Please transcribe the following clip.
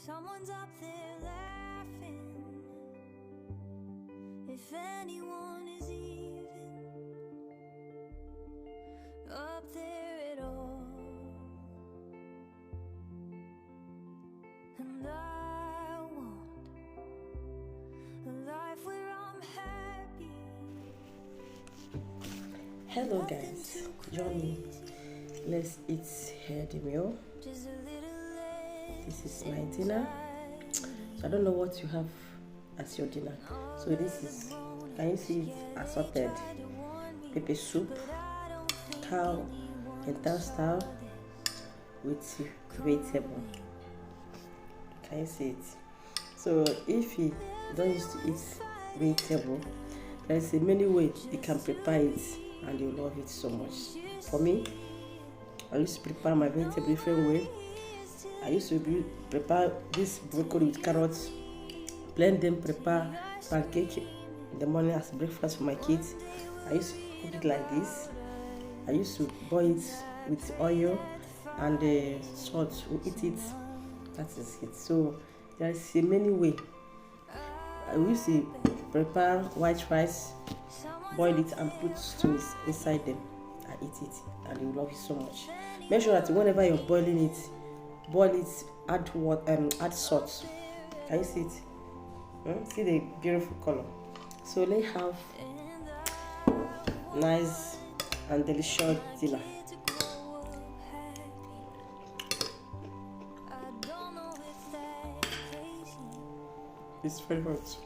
Someone's up there laughing, if anyone is even up there at all. And I want a life where I'm happy. Hello guys, join me. Let's eat healthy meal. This is my dinner. So I don't know what you have as your dinner. So this is, can you see it, assorted pepper soup, cow entire style with vegetable. Can you see it? So if you don't used to eat vegetable, there is a many ways you can prepare it and you love it so much. For me, I used to prepare my vegetable different way. I used to prepare this broccoli with carrots, blend them, prepare pancake in the morning as breakfast for my kids. I used to cook it like this. I used to boil it with oil and salt. We eat it. That is it. So there is a many way. I used to prepare white rice, boil it and put stews inside them and eat it, and you love it so much. Make sure that whenever you're boiling it, boil it, add water, add salt. Can you see it? See the beautiful color. So let's have nice and delicious dinner. It's very hot.